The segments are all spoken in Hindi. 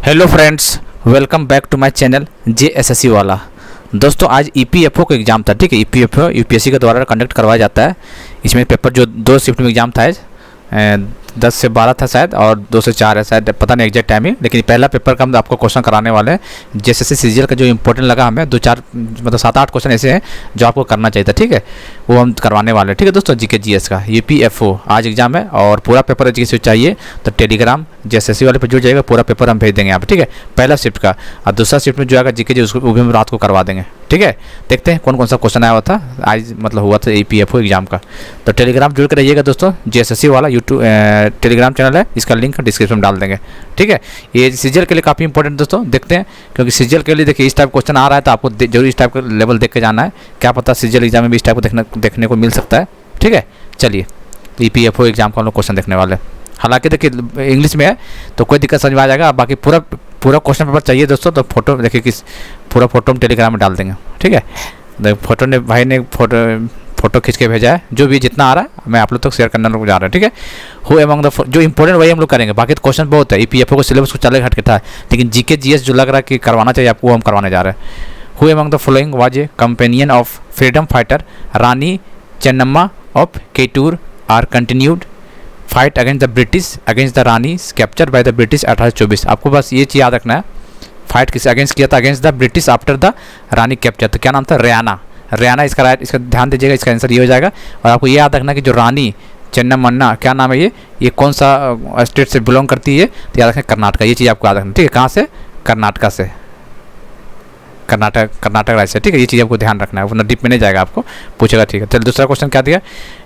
Hello friends, welcome back to my channel JSSC वाला। दोस्तों आज EPFO का एग्ज़ाम था। ठीक है, EPFO UPSC के द्वारा कंडक्ट करवाया जाता है। इसमें पेपर जो 2 शिफ्ट में एग्ज़ाम था, 10 से 12 था शायद, और 2 से 4 है शायद, पता नहीं एग्जैक्ट टाइमिंग। लेकिन पहला पेपर का हम आपको क्वेश्चन कराने वाले हैं। JSSC CGL का जो इंपॉर्टेंट लगा हमें, 2-4 मतलब 7-8 क्वेश्चन ऐसे हैं जो आपको करना चाहिए था। ठीक है, वो हम करवाने वाले हैं। ठीक है दोस्तों, GK GS का EPFO आज एग्जाम है और पूरा पेपर जिसे चाहिए तो टेलीग्राम JSSC वाले पर जुड़ जाएगा। पूरा पेपर हम भेज देंगे यहाँ पर। ठीक है, पहला शिफ्ट का, और दूसरा शिफ्ट में जो आएगा GK उसको वो भी हम रात को करवा देंगे। ठीक है, देखते हैं कौन कौन सा क्वेश्चन आया हुआ था आज, मतलब हुआ था EPFO एग्जाम का। तो टेलीग्राम जुड़ कर रहिएगा दोस्तों। JSSC वाला यूट्यूब टेलीग्राम चैनल है, इसका लिंक डिस्क्रिप्शन में डाल देंगे। ठीक है, ये सीजीएल के लिए काफ़ी इंपॉर्टेंट दोस्तों, देखते हैं। क्योंकि सीजीएल के लिए देखिए इस टाइप क्वेश्चन आ रहा है तो आपको जरूर इस टाइप का लेवल देख के जाना है। क्या पता सीजीएल एग्जाम में भी इस टाइप को देखने को मिल सकता है। ठीक है, चलिए EPFO एग्जाम का हम लोग क्वेश्चन देखने वाले हैं। हालांकि देखिए इंग्लिश में है तो कोई दिक्कत समझ में आ जाएगा। बाकी पूरा क्वेश्चन पेपर चाहिए दोस्तों तो फोटो देखिए, किस पूरा फोटो हम टेलीग्राम में डाल देंगे। ठीक है, फोटो ने भाई ने फोटो खींच के भेजा है। जो भी जितना आ रहा है मैं आप लोग तक शेयर करने लोग जा रहा है। ठीक है, हु एमंग द जो इंपॉर्टेंट वही हम लोग करेंगे। बाकी तो क्वेश्चन बहुत है। EPFO को सिलेबस कुछ अलग हट के था, लेकिन GK GS जो लग रहा है कि करवाना चाहिए आपको, वो हम करवाने जा रहे हैं। Who among the following was a companion of freedom fighter Rani Chennamma of Kittur are continued fight against the British against the Rani captured by the British 1824। आपको बस ये चीज़ याद रखना है, फाइट किसे अगेंस्ट किया था, against the British after the Rani capture. तो क्या नाम था? रेयाना इसका राइट, इसका ध्यान दीजिएगा, इसका आंसर ये हो जाएगा। और आपको ये याद रखना कि जो रानी चेन्नम्मा क्या नाम है, ये कौन सा स्टेट से बिलोंग करती है, तो याद रखें कर्नाटका। ये चीज़ आपको याद रखना। ठीक है, कहाँ से? कर्नाटका से, कर्नाटक राज्य से। ठीक है, ये चीज़ आपको ध्यान रखना है, वरना डीप में नहीं जाएगा, आपको पूछेगा। ठीक है, चलिए दूसरा क्वेश्चन क्या दिया,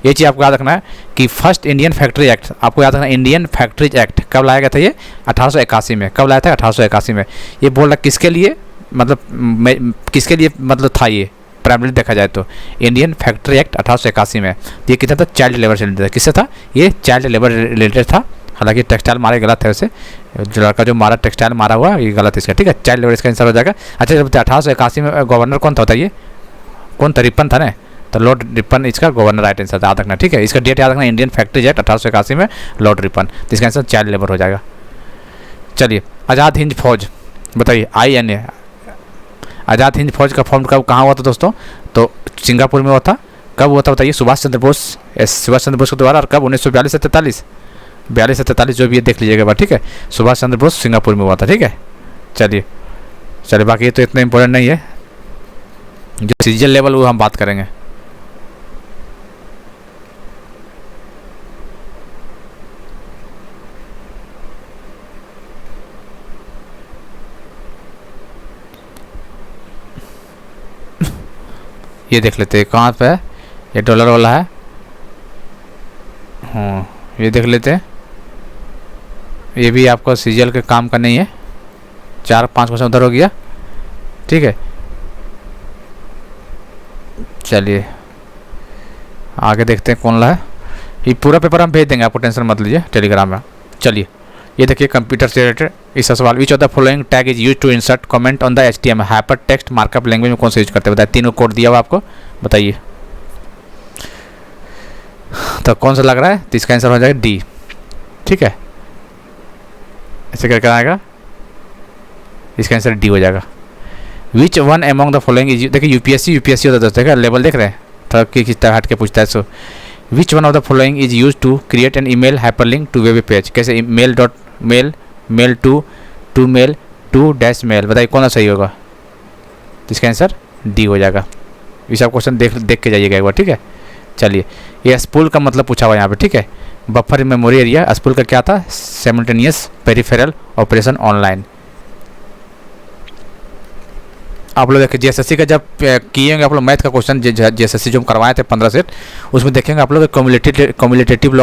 ये चीज़ आपको याद रखना है कि फर्स्ट इंडियन फैक्ट्री एक्ट, आपको याद रखना इंडियन फैक्ट्रीज एक्ट कब लाया गया था? ये 1881 में। कब लाया था? 1881 में। ये बोल रहा किसके लिए, मतलब किसके लिए मतलब था ये प्राइमरी देखा जाए तो इंडियन फैक्ट्री एक्ट 1881 में। ये कितना था? चाइल्ड लेबर से रिलेटेड। किससे था? ये चाइल्ड लेबर रिलेटेड था। हालांकि टेक्सटाइल मारे गलत है वैसे, जो लड़का जो मारा टेक्सटाइल मारा हुआ ये गलत है इसका। ठीक है, चाइल्ड लेबर इसका आंसर हो जाएगा। अच्छा, जब 1881 में गवर्नर कौन था बताइए? कौन था? रिपन था ना, तो लॉर्ड रिपन इसका गवर्नर राइट आंसर याद रखना। ठीक है, इसका डेट याद रखना, इंडियन फैक्ट्रीज एक्ट 1881 में लॉर्ड रिपन, तो इसका आंसर चाइल्ड लेबर हो जाएगा। चलिए, आज़ाद हिंद फौज बताइए, INA आज़ाद हिंद फौज का फॉर्म कब कहाँ हुआ था दोस्तों? तो सिंगापुर में हुआ था। कब हुआ था बताइए? सुभाष चंद्र बोस के द्वारा। और कब? 1942 से 43, 42 से 43 जो भी है देख लीजिएगा। ठीक है, सुभाष चंद्र बोस सिंगापुर में हुआ था। ठीक है, चलिए बाकी ये तो इतना इंपॉर्टेंट नहीं है। जो सीजीएल लेवल वो हम बात करेंगे। ये देख लेते हैं कहाँ पे है, ये डॉलर वाला है। हाँ, ये देख लेते हैं। ये भी आपको सीजीएल के काम का नहीं है। 4-5 क्वेश्चन उधर हो गया। ठीक है, चलिए आगे देखते हैं कौन ला है। ये पूरा पेपर हम भेज देंगे, आपको टेंशन मत लीजिए टेलीग्राम में। चलिए ये देखिए कंप्यूटर से रिलेटेड इसका सवाल, which of the following tag is use to insert comment on the HTML hyper text markup language में कौन सा यूज करते हैं? बताइए, तीनों कोड दिया हुआ आपको, बताइए तो कौन सा लग रहा है? तो इसका आंसर हो जाएगा D। ठीक है, ऐसे करके आएगा, इसका आंसर D हो जाएगा। Which one among the following is, देखिए UPSC होता है दोस्तों, लेवल देख रहे हैं थोड़ा किस तरह हट के पूछता है। So which one of the following is use to create an email hyperlink to web page? कैसे? Mail to mail to dash mail, बताइए कौन सा सही होगा? तो इसका आंसर D हो जाएगा। इस आप क्वेश्चन देख के जाइएगा एक बार। ठीक है, चलिए ये स्पूल का मतलब पूछा हुआ यहाँ पे। ठीक है, बफर मेमोरी एरिया, स्पूल का क्या था? Simultaneous peripheral operation online. आप लोग देखिए JSSC का जब किए होंगे आप लोग मैथ का क्वेश्चन, JSSC जो हम करवाए थे 15 सेट, उसमें देखेंगे आप लोग कम्युलेटिव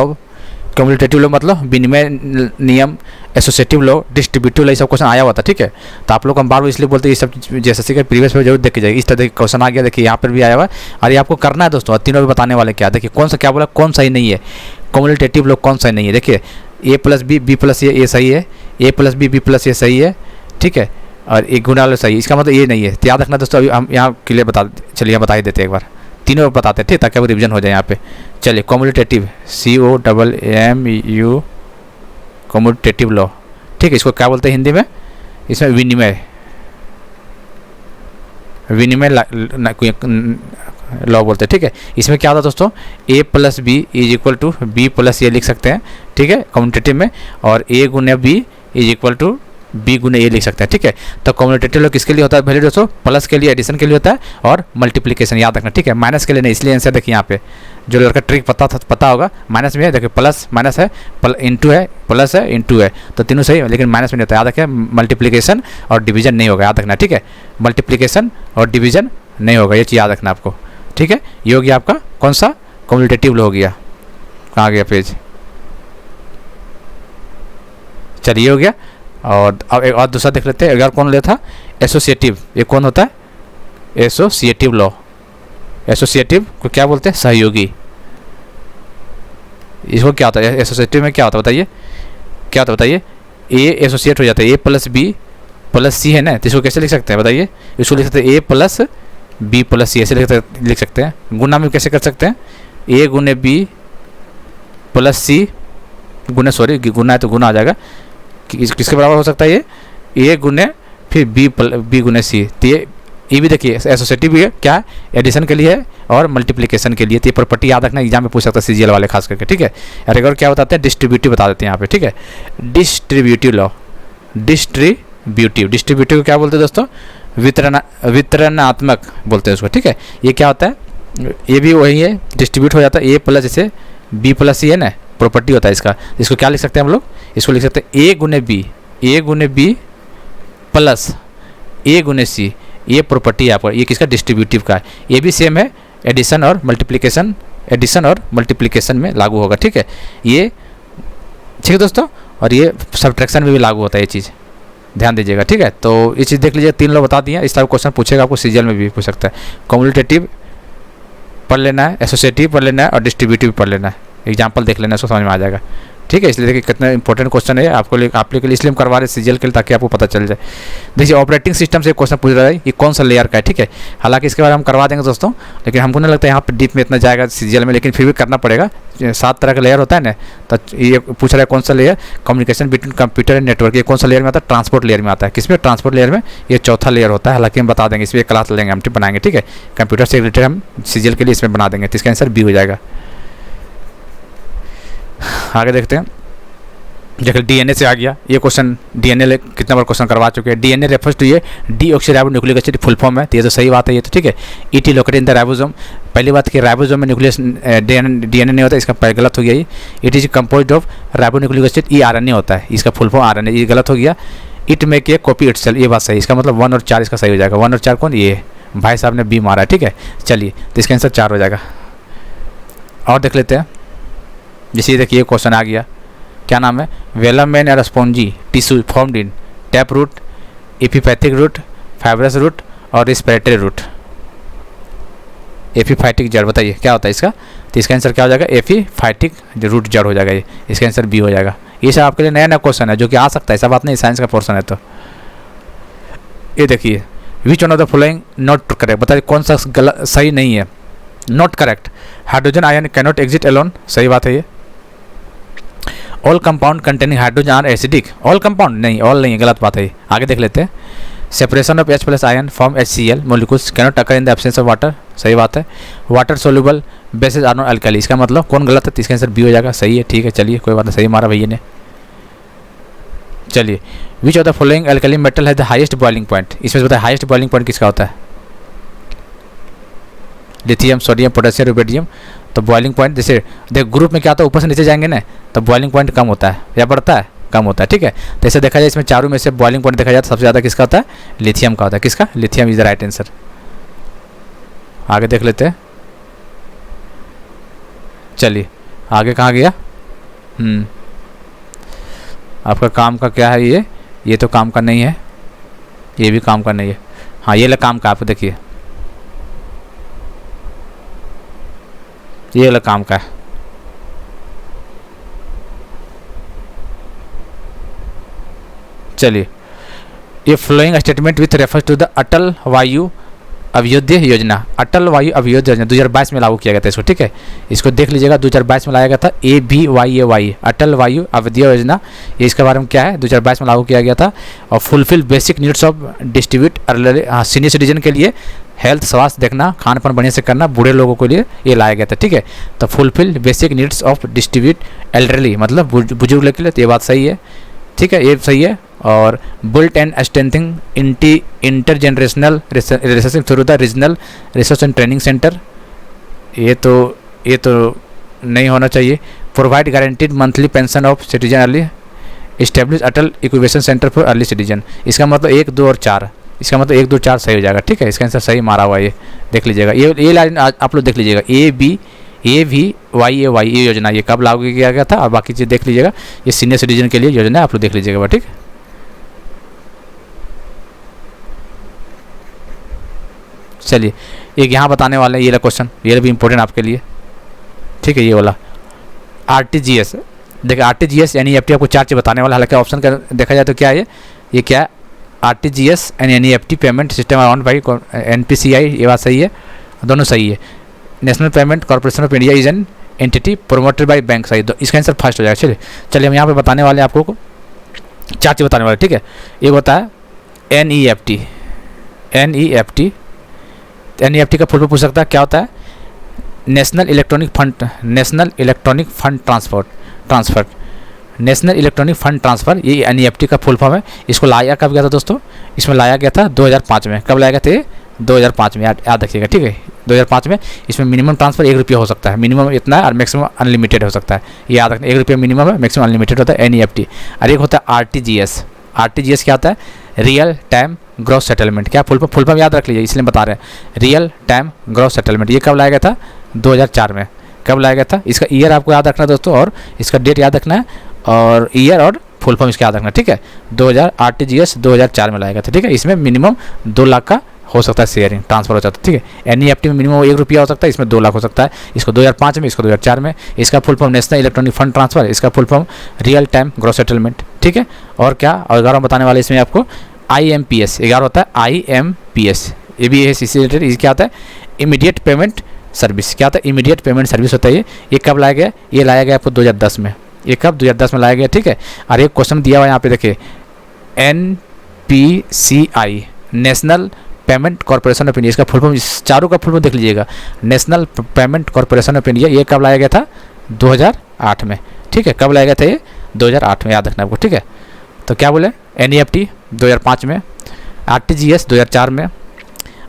लॉग मतलब विनिमय नियम, एसोसिएटिव लॉ, डिस्ट्रीब्यूटिव लॉ, ये सब क्वेश्चन आया हुआ था। ठीक है, तो आप लोग हम बार बार इसलिए बोलते हैं ये सब JSSC के प्रीवियस पे जरूर देख के जाइए। इस तरह के क्वेश्चन आ गया, देखिए यहाँ पर भी आया हुआ है और ये आपको करना है दोस्तों। तीनों भी बताने वाले क्या, देखिए कौन सा क्या बोला, कौन सही नहीं है, कम्युलेटिव लॉ कौन सही नहीं है। देखिए A+B B+A ये सही है, A+B B+A सही है। ठीक है, और एक गुना सही है, इसका मतलब ये नहीं है। तो याद रखना दोस्तों, अभी हम यहाँ क्लियर बता ही देते हैं एक बार, तीनों बताते हैं। ठीक, ताकि वो रिविजन हो जाए यहाँ पे। चलिए कम्युलेटिव COMMU कम्युटेटिव लॉ। ठीक है, इसको क्या बोलते हैं हिंदी में? इसमें विनिमय लॉ बोलते हैं, ठीक है। इसमें क्या होता है दोस्तों, a plus B is equal to B plus A लिख सकते हैं, ठीक है, कम्यूटेटिव में, और a गुने B is equal to B गुने ए लिख सकते हैं, ठीक है। तो कम्यूटेटिव लॉ किसके लिए होता है वैल्यू दोस्तों, प्लस के लिए, एडिशन के लिए होता है, और मल्टीप्लिकेशन याद रखना, ठीक है। माइनस के लिए नहीं, इसलिए आंसर देखिए यहाँ पे जो लड़का ट्रिक पता होगा, माइनस में है, देखिए प्लस माइनस है, इंटू है, प्लस है, इंटू है, तो तीनों सही, लेकिन माइनस में नहीं होता, याद रखिए। मल्टीप्लिकेशन और डिवीजन नहीं होगा, याद रखना, ठीक है। मल्टीप्लिकेशन और डिवीजन नहीं होगा, ये चीज़ याद रखना आपको, ठीक है। ये हो गया आपका कौन सा, कम्यूटेटिव लॉ हो गया। कहाँ गया पेज, चलिए हो गया। और अब एक और दूसरा देख लेते हैं, अगर कौन लेता था, एसोसिएटिव। ये कौन होता है, एसोसिएटिव लॉ। एसोसिएटिव को क्या बोलते हैं, सहयोगी। इसको क्या होता है, एसोसिएटिव में क्या होता है बताइए, क्या होता है बताइए। ए एसोसिएट हो जाता है, ए प्लस बी प्लस सी है ना, तो इसको कैसे लिख सकते हैं बताइए। इसको लिख सकते हैं ए प्लस बी प्लस सी, ऐसे लिख सकते हैं। गुना में कैसे कर सकते हैं, ए गुने बी प्लस सी गुना है तो गुना आ जाएगा, किसके बराबर हो सकता है ये, ए गुने फिर बी गुने सी। तो ये भी देखिए एसोसिएटिव भी है, क्या एडिशन के लिए है और मल्टीप्लिकेशन के लिए। तो ये प्रॉपर्टी याद रखना, एग्जाम में पूछ सकता है सीजीएल वाले खास करके, ठीक है। और एक और क्या बताते हैं, डिस्ट्रीब्यूटिव बता देते हैं यहाँ पे, ठीक है। डिस्ट्रीब्यूटिव लॉ, डिस्ट्रीब्यूटिव क्या बोलते हैं दोस्तों, वितरणात्मक बोलते हैं उसको, ठीक है। ये क्या होता है, ये भी वही है, डिस्ट्रीब्यूट हो जाता है, ए प्लस जैसे बी प्लस सी है ना, प्रॉपर्टी होता है इसका। इसको क्या लिख सकते हैं हम लोग, इसको लिख सकते हैं ए गुने बी प्लस ए गुने सी। ये प्रॉपर्टी है आपका, ये किसका, डिस्ट्रीब्यूटिव का है। ये भी सेम है, एडिशन और मल्टीप्लिकेशन में लागू होगा, ठीक है। ये ठीक है दोस्तों, और ये सब्ट्रैक्शन में भी लागू होता है, ये चीज़ ध्यान दीजिएगा, ठीक है। तो ये चीज़ देख लीजिए, 3 लोग बता दिए। इस टाइप क्वेश्चन पूछेगा आपको, सीजीएल में भी पूछ सकता है। कम्यूटेटिव पढ़ लेना है, एसोसिएटिव पढ़ लेना है, और डिस्ट्रीब्यूटिव पढ़ लेना है। एग्जाम्पल देख लेना, उसको समझ में आ जाएगा, ठीक है। इसलिए देखिए कितना इंपॉर्टेंट क्वेश्चन है आप लोग के लिए, इसलिए हम करवा रहे हैं सीजीएल के लिए, ताकि आपको पता चल जाए। देखिए ऑपरेटिंग सिस्टम से क्वेश्चन पूछ रहा है, ये कौन सा लेयर का है, ठीक है। हालांकि इसके बारे में हम करवा देंगे दोस्तों, लेकिन हमको नहीं लगता है यहाँ पे डीप में इतना जाएगा सीजीएल में, लेकिन फिर भी करना पड़ेगा। 7 तरह का लेयर होता है ना, तो ये पूछ रहा है कौन सा layer, communication between computer and network. ये कौन सा लेयर में आता है, ट्रांसपोर्ट लेयर में आता है। किसमें, ट्रांसपोर्ट लेयर में। ये चौथा लेयर होता है, हालांकि हम बता देंगे, इसमें क्लास लेंगे हम, बनाएंगे, ठीक है। कंप्यूटर से रिलेटेड हम सीजीएल के लिए इसमें बना देंगे, तो इसका आंसर बी हो जाएगा। आगे देखते हैं, देखिए डीएनए से आ गया ये क्वेश्चन। डीएनए कितना बार क्वेश्चन करवा चुके हैं। डीएनए रेफर्स टू ये डीऑक्सीराइबोन्यूक्लिक एसिड फुल फॉर्म है, तो ये तो सही बात है, ये तो ठीक है। ET located in the ribosome. पहली बात कि राइबोसोम में न्यूक्लियस डीएनए नहीं होता, इसका गलत हो गया ये। It is composed of ribonucleic acid, E RNA होता है, इसका फुल फॉर्म आरएनए, ये गलत हो गया। It make a copy itself, ये बात सही, इसका मतलब 1 और 4 इसका सही हो जाएगा। 1 और 4 कौन, ये भाई साहब ने बी मारा है, ठीक है। चलिए, तो इसका आंसर 4 हो जाएगा। और देख लेते हैं, जैसे देखिए क्वेश्चन आ गया, क्या नाम है, velamen and spongy tissue formed in tap root, epiphytic root, fibrous root और रेस्पिरेटरी रूट। एपिफाइटिक जड़, बताइए क्या होता है इसका। तो इसका आंसर क्या हो जाएगा, एपिफाइटिक रूट जड़ हो जाएगा ये, इसका आंसर बी हो जाएगा। ये सब आपके लिए नया नया क्वेश्चन है जो कि आ सकता है, ऐसा बात नहीं, साइंस का पोर्शन है। तो ये देखिए, which one of the following not correct, बताइए कौन सा गलत, सही नहीं है, not correct. Hydrogen ion can not exist alone, सही बात है ये। All compound containing hydrogen are acidic, all compound नहीं, ऑल नहीं, गलत बात है। आगे देख लेते हैं, separation of H+ ion form HCl molecules cannot occur in the absence of water, सही बात है। Water soluble bases are not alkali, इसका मतलब कौन गलत है, इसका आंसर बी हो जाएगा, सही है, ठीक है। चलिए कोई बात नहीं, सही मारा भैया ने। चलिए, विच of the following alkali metal है द हाईएस्ट बॉइलिंग पॉइंट, इसमें से बताए हाईएस्ट बॉइलिंग पॉइंट किसका होता है, लिथियम, सोडियम, पोटेशियम, रुबिडियम। तो बॉइलिंग पॉइंट जैसे देख ग्रुप में क्या होता है, ऊपर से नीचे जाएंगे ना, तो बॉइलिंग पॉइंट कम होता है या बढ़ता है, कम होता है, ठीक है। तो ऐसे देखा जाए, इसमें चारों में से बॉइलिंग पॉइंट देखा जाए तो सबसे ज़्यादा किसका होता है, लिथियम का होता है। किसका, lithium is the right answer. आगे देख लेते हैं, चलिए आगे कहाँ गया, आपका काम का क्या है, ये तो काम का नहीं है, ये भी काम का नहीं है। हाँ, ये काम का, आप देखिए ये वाला काम का है। चलिए, ये following statement with refers to the Atal Vayu Abhyuday योजना, अटल वायु अभ्युदय योजना 2022 में लागू किया गया था इसको, ठीक है। इसको देख लीजिएगा, 2022 में लाया गया था, ABYAY अटल वायु अभ्युदय योजना। ये इसके बारे में क्या है, 2022 में लागू किया गया था। और fulfil basic needs of distribute senior citizen के लिए हेल्थ, स्वास्थ्य देखना, खान पान बढ़िया से करना, बूढ़े लोगों के लिए ये लाया गया था, ठीक है। तो fulfil basic needs of distribute elderly, मतलब बुजुर्ग के लिए, तो ये बात सही है, ठीक है, ये सही है। और built and strengthening intergenerational relationship through the regional research and training centre, ये तो नहीं होना चाहिए। Provide guaranteed monthly pension of citizen early, establish Atal incubation centre for early citizen. इसका मतलब 1, 2 और 4, इसका मतलब 1, 2, 4 सही हो जाएगा, ठीक है। इसका आंसर सही मारा हुआ है, ये देख लीजिएगा। ये लाइन आप लोग देख लीजिएगा, ABYAY ये योजना ये कब लागू किया गया था, और बाकी चीज़ देख लीजिएगा। ये सीनियर सिटीजन के लिए योजना है, आप लोग देख लीजिएगा, ठीक है। चलिए एक यहाँ बताने वाले हैं, ये क्वेश्चन, ये भी इंपॉर्टेंट आपके लिए, ठीक है। ये वाला RTGS, देखिए RTGS NEFT आपको 4 चीज़ बताने वाला, हालांकि ऑप्शन का देखा जाए तो क्या है ये क्या है, RTGS and NEFT payment system around by NPCI, ये बात सही है, दोनों सही है। National payment corporation of India is an entity promoted by bank, सही, इसका आंसर फर्स्ट हो जाएगा। चलिए हम यहाँ पे बताने वाले हैं आपको 4 चीज़ बताने वाले, ठीक है। एक होता है NEFT का फुल फॉर्म पूछ सकता है, क्या होता है, नेशनल इलेक्ट्रॉनिक फंड ट्रांसफ़र, ये NEFT का फुल फॉर्म है। इसको लाया कब गया था दोस्तों, इसमें लाया गया था 2005 में। कब लाया गया था, 2005 में, याद रखिएगा, ठीक है, 2005 में। इसमें मिनिमम ट्रांसफ़र 1 रुपया हो सकता है, मिनिमम इतना है, और मैक्सिमम अनलिमिटेड हो सकता है, ये याद रखना, 1 रुपया मिनिमम है, मैक्सिमम अनलिमिटेड होता है NEFT। और एक होता है RTGS क्या होता है, रियल टाइम ग्रॉस सेटलमेंट। क्या फुल फॉर्म याद रख लीजिए, इसलिए बता रहे हैं, रियल टाइम ग्रॉस सेटलमेंट। ये कब लाया गया था, 2004 में। कब लाया गया था, इसका ईयर आपको याद रखना है दोस्तों, और इसका डेट याद रखना है, और ईयर और फुल फॉर्म इसका याद रखना है, ठीक है। RTGS 2004 में लाया गया था, ठीक है। इसमें मिनिमम 2 लाख का हो सकता है शेयरिंग ट्रांसफर हो जाता है, ठीक है। NEFT में मिनिमम 1 रुपया हो सकता है, इसमें 2 लाख हो सकता है। इसको 2005 में, इसको 2004 में। इसका full form national electronic fund transfer, इसका full form real time gross settlement, ठीक है। और क्या, और 11 बताने वाले इसमें आपको IMPS, 11 होता है IMPS, ये भी है CC रिलेटेड। ये क्या होता है, इमीडिएट पेमेंट सर्विस, क्या होता है, इमीडिएट पेमेंट सर्विस होता है। ये कब लाया गया, ये लाया गया आपको 2010 में। ये कब, 2010 में लाया गया, ठीक है। और एक क्वेश्चन दिया हुआ है यहाँ पे देखिए, NPCI national payment corporation of India, इसका फुल फॉर्म, चारों का फुल फॉर्म देख लीजिएगा, national payment corporation of India. ये कब लाया गया था, 2008 में, ठीक है। कब लाया गया था ये, 2008 में, याद रखना आपको, ठीक है। तो क्या बोले, NEFT 2005 में, RTGS 2004 में,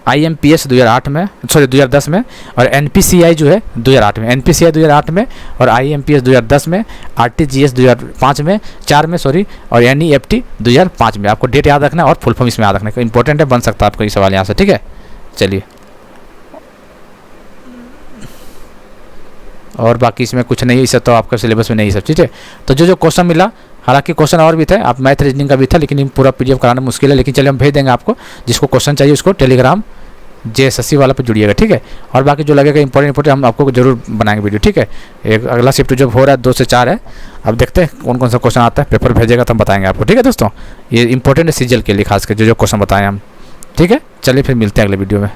IMPS 2010 में, और NPCI जो है 2008 में, NPCI 2008 में, और IMPS 2010 में, RTGS 2005 में, 4 में सॉरी, और NEFT 2005 में। आपको डेट याद रखना है और फुल फॉर्म इसमें याद रखना है, इंपॉर्टेंट है, बन सकता है आपको ये सवाल यहाँ से, ठीक है। चलिए, और बाकी इसमें कुछ नहीं, इसे तो आपका सिलेबस में नहीं सब, ठीक है। तो जो क्वेश्चन मिला, हालांकि क्वेश्चन और भी थे, आप मैथ रीजनिंग का भी था, लेकिन पूरा PDF कराना मुश्किल है, लेकिन चलिए हम भेज देंगे आपको। जिसको क्वेश्चन चाहिए उसको टेलीग्राम JSSC वाला पे जुड़िएगा, ठीक है। और बाकी जो लगेगा इंपॉर्टेंट हम आपको जरूर बनाएंगे वीडियो, ठीक है। एक अगला शिफ्ट जो हो रहा है 2 से 4 है, अब देखते हैं कौन कौन सा क्वेश्चन आता है, पेपर भेजेगा तो हम बताएंगे आपको, ठीक है दोस्तों। ये इंपॉर्टेंट है CGL के लिए, खासकर जो क्वेश्चन बताएं हम, ठीक है। चलिए फिर मिलते हैं अगले वीडियो में।